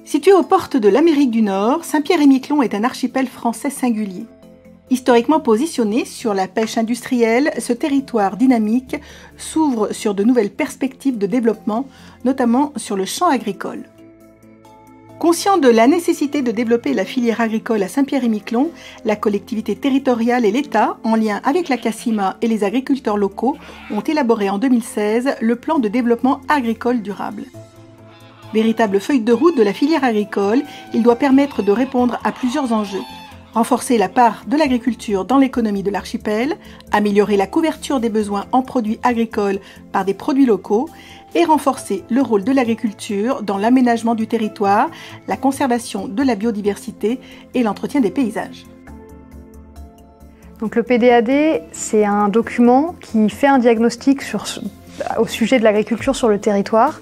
Situé aux portes de l'Amérique du Nord, Saint-Pierre-et-Miquelon est un archipel français singulier. Historiquement positionné sur la pêche industrielle, ce territoire dynamique s'ouvre sur de nouvelles perspectives de développement, notamment sur le champ agricole. Conscient de la nécessité de développer la filière agricole à Saint-Pierre-et-Miquelon, la collectivité territoriale et l'État, en lien avec la CACIMA et les agriculteurs locaux, ont élaboré en 2016 le plan de développement agricole durable. Véritable feuille de route de la filière agricole, il doit permettre de répondre à plusieurs enjeux. Renforcer la part de l'agriculture dans l'économie de l'archipel, améliorer la couverture des besoins en produits agricoles par des produits locaux et renforcer le rôle de l'agriculture dans l'aménagement du territoire, la conservation de la biodiversité et l'entretien des paysages. Donc le PDAD, c'est un document qui fait un diagnostic au sujet de l'agriculture sur le territoire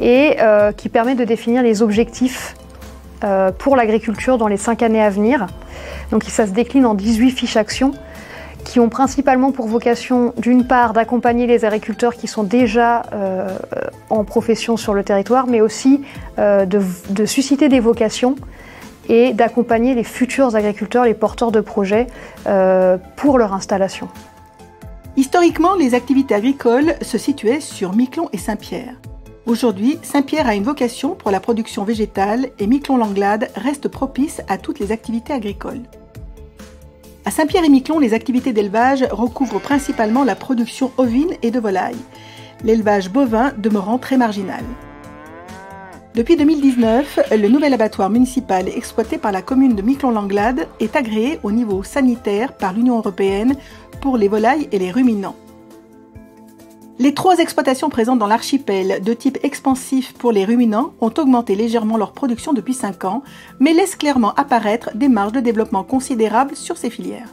et qui permet de définir les objectifs pour l'agriculture dans les 5 années à venir. Donc ça se décline en 18 fiches actions qui ont principalement pour vocation, d'une part, d'accompagner les agriculteurs qui sont déjà en profession sur le territoire, mais aussi de susciter des vocations et d'accompagner les futurs agriculteurs, les porteurs de projets pour leur installation. Historiquement, les activités agricoles se situaient sur Miquelon et Saint-Pierre. Aujourd'hui, Saint-Pierre a une vocation pour la production végétale et Miquelon-Langlade reste propice à toutes les activités agricoles. À Saint-Pierre-et-Miquelon, les activités d'élevage recouvrent principalement la production ovine et de volaille, l'élevage bovin demeurant très marginal. Depuis 2019, le nouvel abattoir municipal exploité par la commune de Miquelon-Langlade est agréé au niveau sanitaire par l'Union européenne pour les volailles et les ruminants. Les 3 exploitations présentes dans l'archipel de type expansif pour les ruminants ont augmenté légèrement leur production depuis 5 ans, mais laissent clairement apparaître des marges de développement considérables sur ces filières.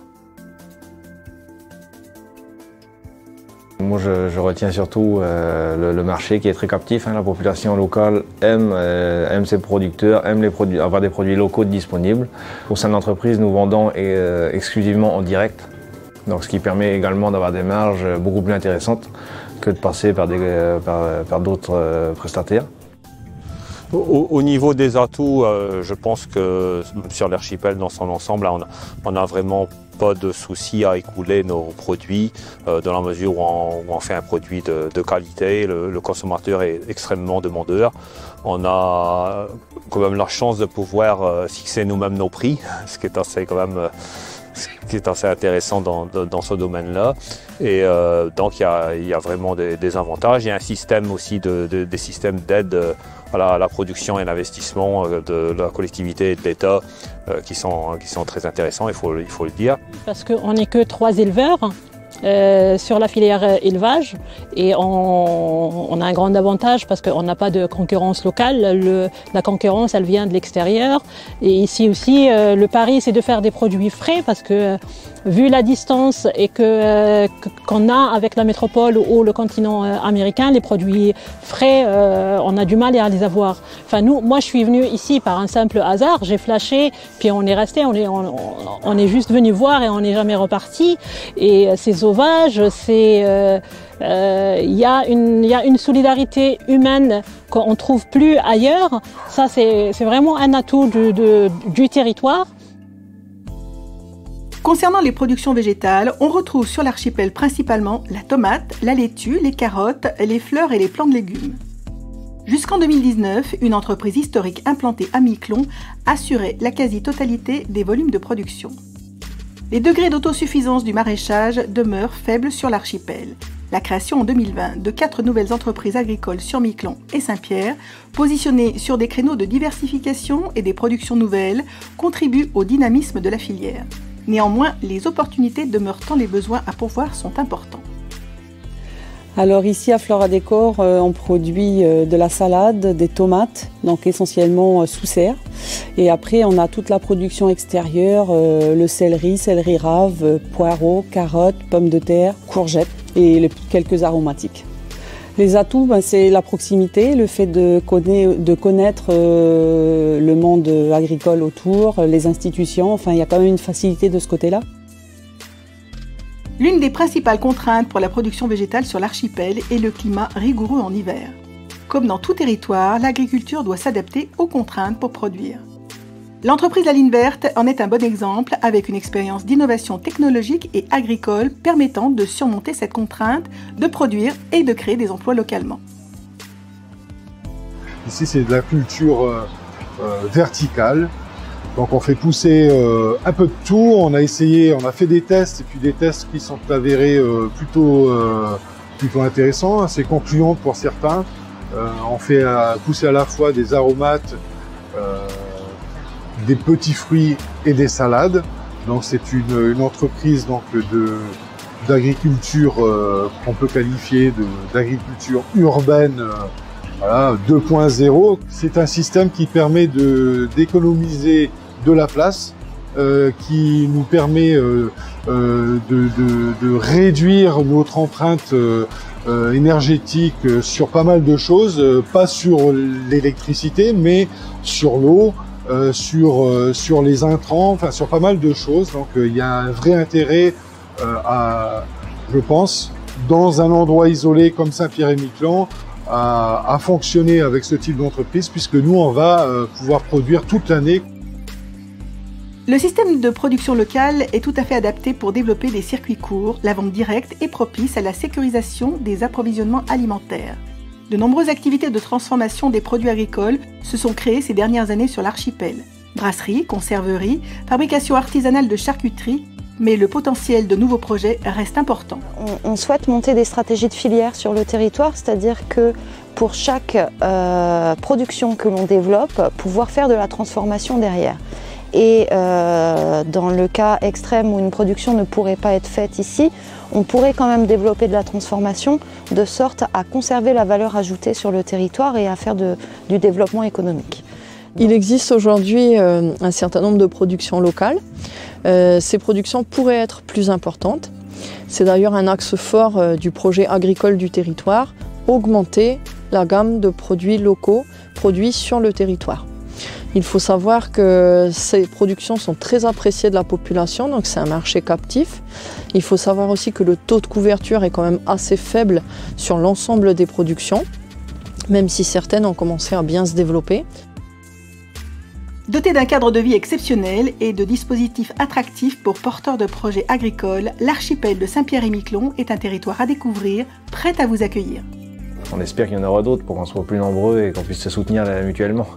Moi, je retiens surtout le marché qui est très captif. La population locale aime ses producteurs, aime avoir des produits locaux disponibles. Au sein de l'entreprise, nous vendons exclusivement en direct, donc ce qui permet également d'avoir des marges beaucoup plus intéressantes que de passer par d'autres prestataires. Au niveau des atouts, je pense que sur l'archipel dans son ensemble, on n'a vraiment pas de souci à écouler nos produits dans la mesure où on fait un produit de qualité. Le consommateur est extrêmement demandeur. On a quand même la chance de pouvoir fixer nous-mêmes nos prix, ce qui est assez intéressant dans ce domaine-là. Et donc il y a vraiment des avantages. Il y a un système aussi des systèmes d'aide à la production et à l'investissement de la collectivité et de l'État qui sont très intéressants, il faut le dire. Parce qu'on n'est que 3 éleveurs sur la filière élevage et on a un grand avantage parce qu'on n'a pas de concurrence locale. La concurrence, elle vient de l'extérieur. Et ici aussi, le pari, c'est de faire des produits frais parce que vu la distance et qu'on a avec la métropole ou le continent américain, les produits frais, on a du mal à les avoir. Enfin, moi, je suis venue ici par un simple hasard. J'ai flashé, puis on est resté, on est juste venu voir et on n'est jamais reparti. Et c'est sauvage, il y a une solidarité humaine qu'on ne trouve plus ailleurs. Ça, c'est vraiment un atout du territoire. Concernant les productions végétales, on retrouve sur l'archipel principalement la tomate, la laitue, les carottes, les fleurs et les plants de légumes. Jusqu'en 2019, une entreprise historique implantée à Miquelon assurait la quasi-totalité des volumes de production. Les degrés d'autosuffisance du maraîchage demeurent faibles sur l'archipel. La création en 2020 de 4 nouvelles entreprises agricoles sur Miquelon et Saint-Pierre, positionnées sur des créneaux de diversification et des productions nouvelles, contribue au dynamisme de la filière. Néanmoins, les opportunités demeurent tant les besoins à pourvoir sont importants. Alors ici à Flora Décor, on produit de la salade, des tomates, donc essentiellement sous serre. Et après on a toute la production extérieure, le céleri rave, poireaux, carottes, pommes de terre, courgettes et quelques aromatiques. Les atouts, c'est la proximité, le fait de connaître le monde agricole autour, les institutions, enfin il y a quand même une facilité de ce côté-là. L'une des principales contraintes pour la production végétale sur l'archipel est le climat rigoureux en hiver. Comme dans tout territoire, l'agriculture doit s'adapter aux contraintes pour produire. L'entreprise La Ligne Verte en est un bon exemple avec une expérience d'innovation technologique et agricole permettant de surmonter cette contrainte, de produire et de créer des emplois localement. Ici, c'est de la culture verticale. Donc on fait pousser un peu de tout. On a fait des tests et puis des tests qui sont avérés plutôt intéressants, assez concluants pour certains. On fait pousser à la fois des aromates, des petits fruits et des salades. Donc c'est une entreprise donc d'agriculture qu'on peut qualifier d'agriculture urbaine. Voilà, 2.0, c'est un système qui permet d'économiser de la place, qui nous permet de réduire notre empreinte énergétique sur pas mal de choses, pas sur l'électricité, mais sur l'eau, sur les intrants, enfin sur pas mal de choses. Donc il y a un vrai intérêt je pense, dans un endroit isolé comme Saint-Pierre-et-Miquelon, à fonctionner avec ce type d'entreprise, puisque nous, on va pouvoir produire toute l'année. Le système de production locale est tout à fait adapté pour développer des circuits courts, la vente directe et propice à la sécurisation des approvisionnements alimentaires. De nombreuses activités de transformation des produits agricoles se sont créées ces dernières années sur l'archipel. Brasserie, conserverie, fabrication artisanale de charcuterie, mais le potentiel de nouveaux projets reste important. On souhaite monter des stratégies de filière sur le territoire, c'est-à-dire que pour chaque production que l'on développe, pouvoir faire de la transformation derrière. Et dans le cas extrême où une production ne pourrait pas être faite ici, on pourrait quand même développer de la transformation de sorte à conserver la valeur ajoutée sur le territoire et à faire du développement économique. Il existe aujourd'hui un certain nombre de productions locales. Ces productions pourraient être plus importantes. C'est d'ailleurs un axe fort du projet agricole du territoire, augmenter la gamme de produits locaux produits sur le territoire. Il faut savoir que ces productions sont très appréciées de la population, donc c'est un marché captif. Il faut savoir aussi que le taux de couverture est quand même assez faible sur l'ensemble des productions, même si certaines ont commencé à bien se développer. Doté d'un cadre de vie exceptionnel et de dispositifs attractifs pour porteurs de projets agricoles, l'archipel de Saint-Pierre-et-Miquelon est un territoire à découvrir, prêt à vous accueillir. On espère qu'il y en aura d'autres pour qu'on soit plus nombreux et qu'on puisse se soutenir mutuellement.